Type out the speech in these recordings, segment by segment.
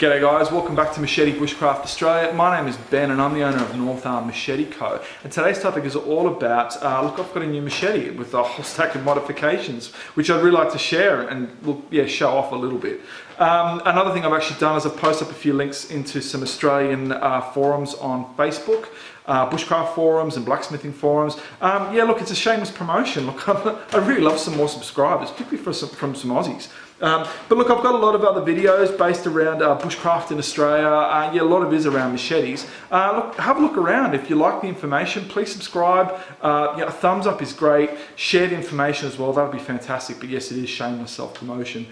G'day guys, welcome back to Machete Bushcraft Australia. My name is Ben and I'm the owner of North Arm Machete Co. And today's topic is all about, look, I've got a new machete with a whole stack of modifications, which I'd really like to share and show off a little bit. Another thing I've actually done is I've posted up a few links into some Australian forums on Facebook, Bushcraft forums and blacksmithing forums. Look, it's a shameless promotion. Look, I'd really love some more subscribers, particularly from some Aussies. But look, I've got a lot of other videos based around bushcraft in Australia. A lot of it is around machetes. Look, have a look around. If you like the information, please subscribe. A thumbs up is great. Share the information as well. That would be fantastic. But yes, it is shameless self-promotion.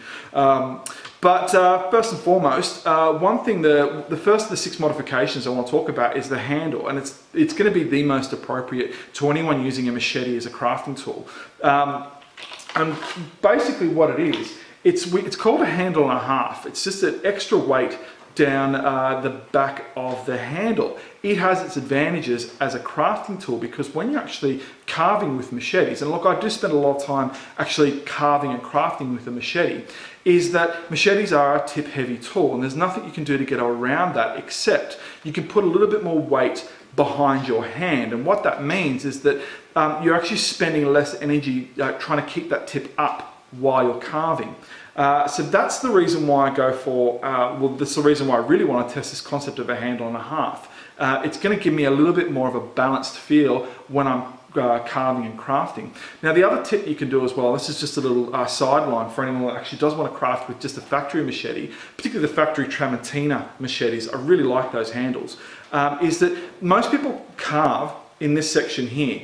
First and foremost, one thing, the first of the 6 modifications I want to talk about is the handle, and it's going to be the most appropriate to anyone using a machete as a crafting tool. And basically what it is, it's called a handle and a half. It's just an extra weight down the back of the handle. It has its advantages as a crafting tool because when you're actually carving with machetes, and look, I do spend a lot of time actually carving and crafting with a machete, is that machetes are a tip heavy tool and there's nothing you can do to get around that except you can put a little bit more weight behind your hand. And what that means is that you're actually spending less energy trying to keep that tip up while you're carving. So that's the reason why I go for, that's the reason why I really want to test this concept of a handle and a half. It's going to give me a little bit more of a balanced feel when I'm carving and crafting. Now the other tip you can do as well, this is just a little sideline for anyone that actually does want to craft with just a factory machete, particularly the factory Tramontina machetes. I really like those handles, is that most people carve in this section here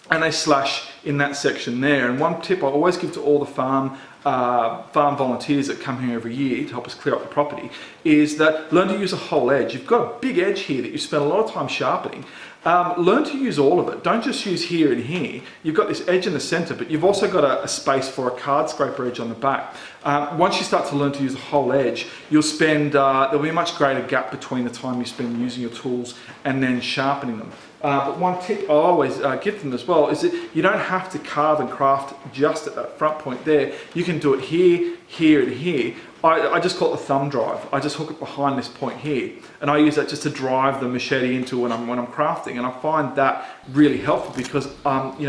and they slash in that section there. And one tip I always give to all the farm volunteers that come here every year to help us clear up the property is that learn to use a whole edge. You've got a big edge here that you spend a lot of time sharpening. Learn to use all of it. Don't just use here and here. You've got this edge in the center, but you've also got a space for a card scraper edge on the back. Once you start to learn to use a whole edge, you'll spend, there'll be a much greater gap between the time you spend using your tools and then sharpening them. But one tip I always give them as well is that you don't have to carve and craft just at that front point there. You can do it here, here and here. I just call it a thumb drive. I just hook it behind this point here and I use that just to drive the machete into when I'm crafting, and I find that really helpful because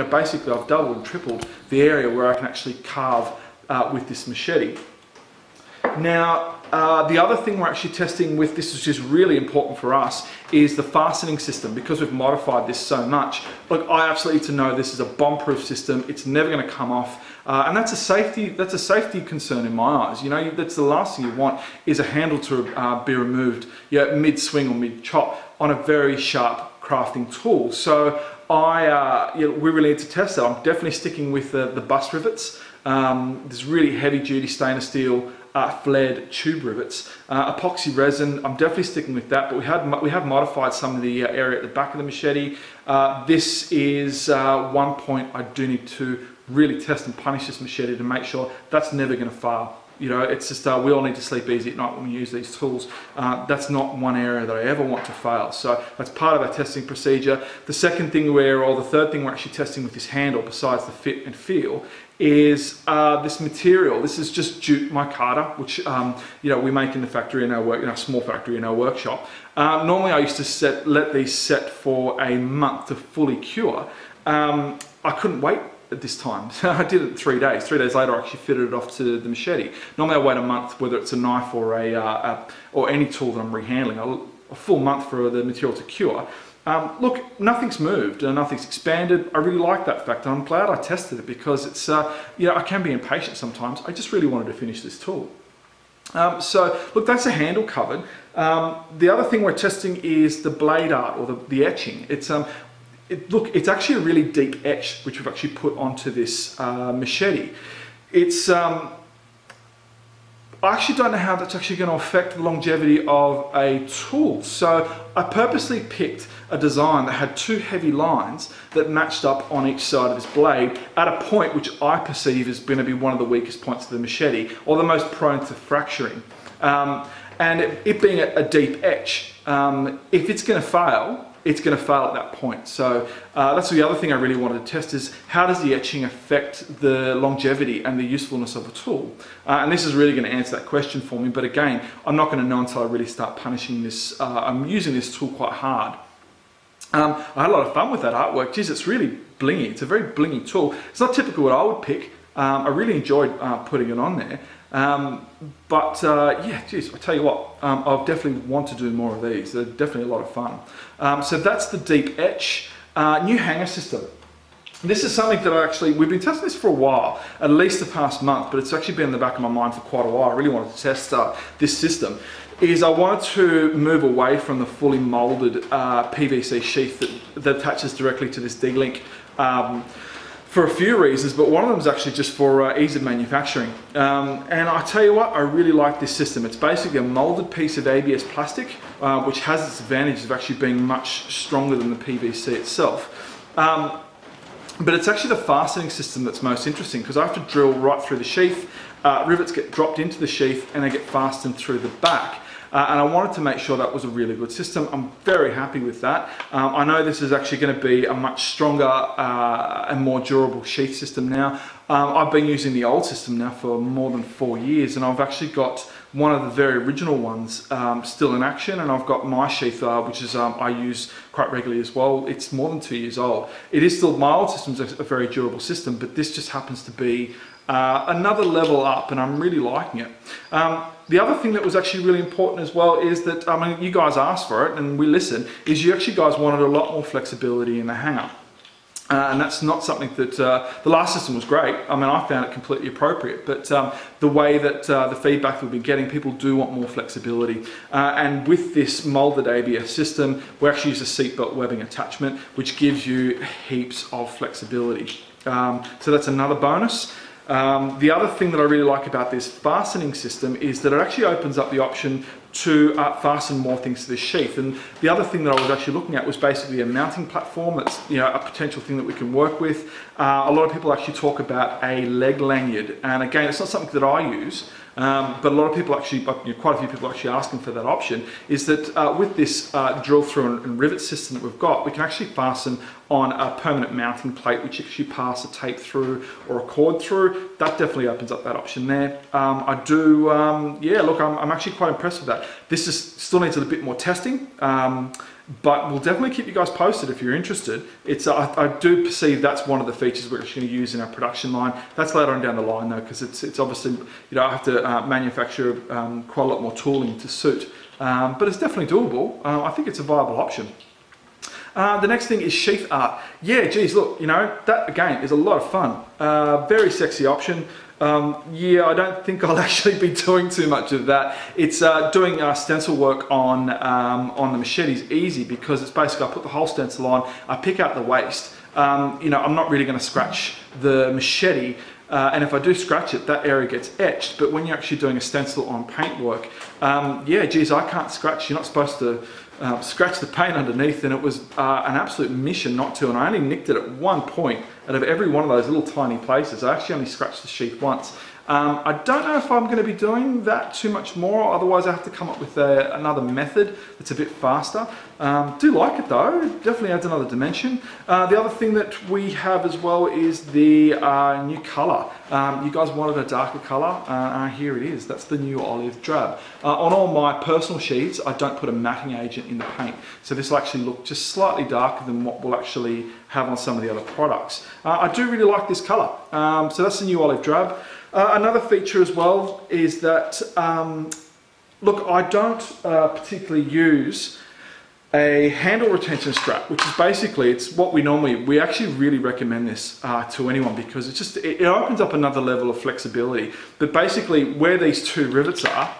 basically I've doubled and tripled the area where I can actually carve with this machete. Now, the other thing we're actually testing with this, which is really important for us, is the fastening system. Because we've modified this so much, look, I absolutely need to know this is a bomb-proof system. It's never going to come off, and that's a safety concern in my eyes. You know, that's the last thing you want is a handle to be removed, mid-swing or mid-chop on a very sharp crafting tool. So we really need to test that. I'm definitely sticking with the bus rivets. There's really heavy-duty stainless steel flared tube rivets, epoxy resin. I'm definitely sticking with that, but we have modified some of the area at the back of the machete. This is one point I do need to really test and punish this machete to make sure that's never going to fail. You know, it's just we all need to sleep easy at night when we use these tools. That's not one area that I ever want to fail. So that's part of our testing procedure. The second thing the third thing we're actually testing with this handle, besides the fit and feel, is this material. This is just jute micarta, which we make in the factory in our small factory in our workshop. Normally I used to let these set for a month to fully cure. I couldn't wait at this time. So I did it in 3 days. 3 days later I actually fitted it off to the machete. Normally I wait a month, whether it's a knife or or any tool that I'm rehandling, a full month for the material to cure. Look, nothing's moved and nothing's expanded. I really like that fact, and I'm glad I tested it because it's, I can be impatient sometimes. I just really wanted to finish this tool. So look, that's a handle covered. The other thing we're testing is the blade art or the etching. Look, it's actually a really deep etch which we've actually put onto this machete. I actually don't know how that's actually going to affect the longevity of a tool. So I purposely picked a design that had 2 heavy lines that matched up on each side of this blade at a point which I perceive is going to be one of the weakest points of the machete, or the most prone to fracturing. And it being a deep etch, if it's going to fail, it's going to fail at that point. So that's the other thing I really wanted to test is how does the etching affect the longevity and the usefulness of a tool? And this is really going to answer that question for me. But again, I'm not going to know until I really start punishing this. I'm using this tool quite hard. I had a lot of fun with that artwork. Geez, it's really blingy. It's a very blingy tool. It's not typically what I would pick. I really enjoyed putting it on there. Yeah, geez, I tell you what, I'll definitely want to do more of these. They're definitely a lot of fun. So that's the deep etch. New hanger system. This is something that we've been testing this for a while, at least the past month, but it's actually been in the back of my mind for quite a while. I really wanted to test this system. I wanted to move away from the fully molded PVC sheath that attaches directly to this D-link for a few reasons, but one of them is actually just for ease of manufacturing. And I tell you what, I really like this system. It's basically a molded piece of ABS plastic, which has its advantages of actually being much stronger than the PVC itself. But it's actually the fastening system that's most interesting because I have to drill right through the sheath, rivets get dropped into the sheath and they get fastened through the back. And I wanted to make sure that was a really good system. I'm very happy with that. I know this is actually going to be a much stronger and more durable sheath system now. I've been using the old system now for more than 4 years, and I've actually got one of the very original ones still in action, and I've got my sheath, which is I use quite regularly as well. It's more than 2 years old. It is still, my old system's a very durable system, but this just happens to be another level up, and I'm really liking it. The other thing that was actually really important as well is that, I mean, you guys asked for it and we listened, is you actually guys wanted a lot more flexibility in the hanger. And that's not something that, the last system was great. I mean, I found it completely appropriate, but the way that the feedback we've been getting, people do want more flexibility. And with this molded ABS system, we actually use a seatbelt webbing attachment, which gives you heaps of flexibility. So that's another bonus. The other thing that I really like about this fastening system is that it actually opens up the option to fasten more things to this sheath. And the other thing that I was actually looking at was basically a mounting platform. That's, you know, a potential thing that we can work with. A lot of people actually talk about a leg lanyard, and again, it's not something that I use. But a lot of people actually, quite a few people actually asking for that option, is that with this drill through and rivet system that we've got, we can actually fasten on a permanent mounting plate, which if you pass a tape through or a cord through, that definitely opens up that option there. I do, yeah, look, I'm actually quite impressed with that. This still needs a little bit more testing. But we'll definitely keep you guys posted if you're interested. It's I do perceive that's one of the features we're actually going to use in our production line. That's later on down the line though, because it's obviously, you know, I have to manufacture quite a lot more tooling to suit. But it's definitely doable. I think it's a viable option. The next thing is sheath art. Yeah, geez, look, you know, that again is a lot of fun. Very sexy option. Yeah, I don't think I'll actually be doing too much of that. It's doing stencil work on the machete is easy because it's basically I put the whole stencil on, I pick out the waste. You know, I'm not really going to scratch the machete, and if I do scratch it, that area gets etched. But when you're actually doing a stencil on paintwork, yeah, geez, I can't scratch. You're not supposed to scratch the paint underneath, and it was an absolute mission not to, and I only nicked it at one point out of every one of those little tiny places. I actually only scratched the sheath once. I don't know if I'm going to be doing that too much more, otherwise I have to come up with another method that's a bit faster. Do like it though, it definitely adds another dimension. The other thing that we have as well is the new colour. You guys wanted a darker colour, here it is. That's the new olive drab. On all my personal sheets, I don't put a matting agent in the paint, so this will actually look just slightly darker than what we'll actually have on some of the other products. I do really like this colour, so that's the new olive drab. Another feature as well is that, look, I don't particularly use a handle retention strap, which is basically, it's what we actually really recommend this to anyone because it's just, it opens up another level of flexibility. But basically where these two rivets are,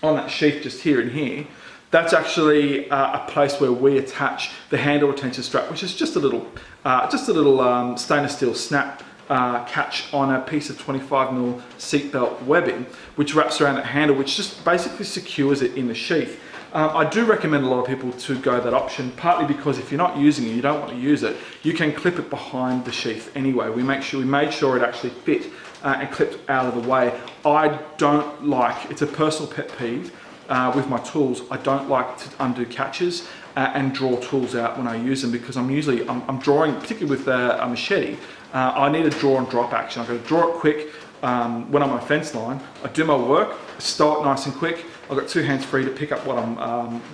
on that sheath just here and here, that's actually a place where we attach the handle retention strap, which is just a little stainless steel snap catch on a piece of 25mm seatbelt webbing, which wraps around that handle, which just basically secures it in the sheath. I do recommend a lot of people to go that option, partly because if you're not using it, you don't want to use it, you can clip it behind the sheath anyway. We made sure it actually fit and clipped out of the way. I don't like, it's a personal pet peeve with my tools, I don't like to undo catches. and draw tools out when I use them, because I'm drawing, particularly with a machete, I need a draw and drop action. I've got to draw it quick when I'm on a fence line. I do my work, start nice and quick. I've got two hands free to pick up what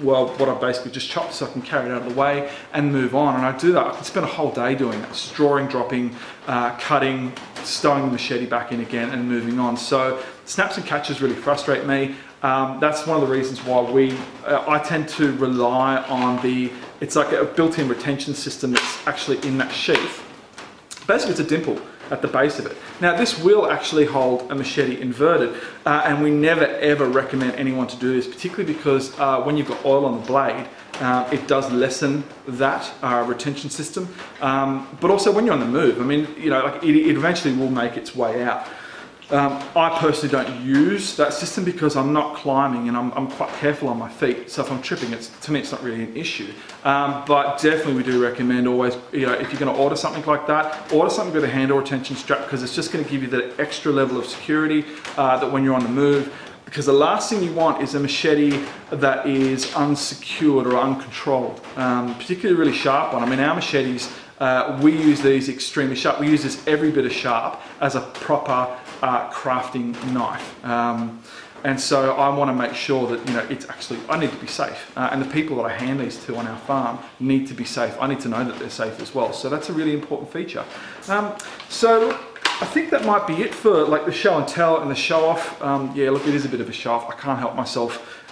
what I've basically just chopped, so I can carry it out of the way and move on. And I do that. I can spend a whole day doing that, just drawing, dropping, cutting, stowing the machete back in again and moving on. So snaps and catches really frustrate me. That's one of the reasons why I tend to rely on it's like a built-in retention system that's actually in that sheath. Basically, it's a dimple at the base of it. Now, this will actually hold a machete inverted, and we never ever recommend anyone to do this, particularly because when you've got oil on the blade, it does lessen that retention system. But also when you're on the move, I mean, you know, like it eventually will make its way out. I personally don't use that system because I'm not climbing and I'm quite careful on my feet. So if I'm tripping, to me, it's not really an issue. But definitely we do recommend always, you know, if you're going to order something like that, order something with a handle retention strap, because it's just going to give you that extra level of security that when you're on the move. Because the last thing you want is a machete that is unsecured or uncontrolled, particularly really sharp one. I mean, our machetes, we use these extremely sharp. We use this every bit as sharp as a proper crafting knife. And so I want to make sure that, you know, it's actually, I need to be safe. And the people that I hand these to on our farm need to be safe. I need to know that they're safe as well. So that's a really important feature. So I think that might be it for like the show and tell and the show off. Yeah, look, it is a bit of a show off. I can't help myself.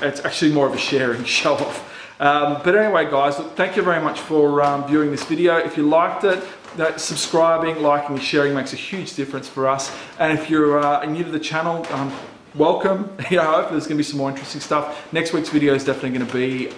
It's actually more of a sharing show off. But anyway, guys, look, thank you very much for viewing this video. If you liked it, subscribing, liking, and sharing makes a huge difference for us. And if you're new to the channel, welcome. You know, I hope there's going to be some more interesting stuff. Next week's video is definitely going to be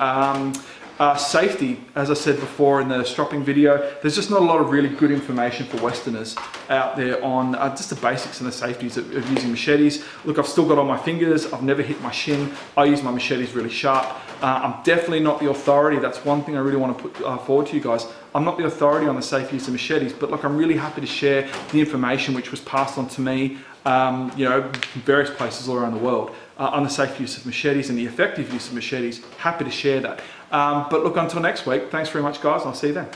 safety. As I said before in the stropping video, there's just not a lot of really good information for Westerners out there on just the basics and the safeties of using machetes. Look, I've still got all my fingers. I've never hit my shin. I use my machetes really sharp. I'm definitely not the authority. That's one thing I really want to put forward to you guys. I'm not the authority on the safe use of machetes, but look, I'm really happy to share the information which was passed on to me, you know, from various places all around the world on the safe use of machetes and the effective use of machetes. Happy to share that. But look, until next week, thanks very much, guys. I'll see you then.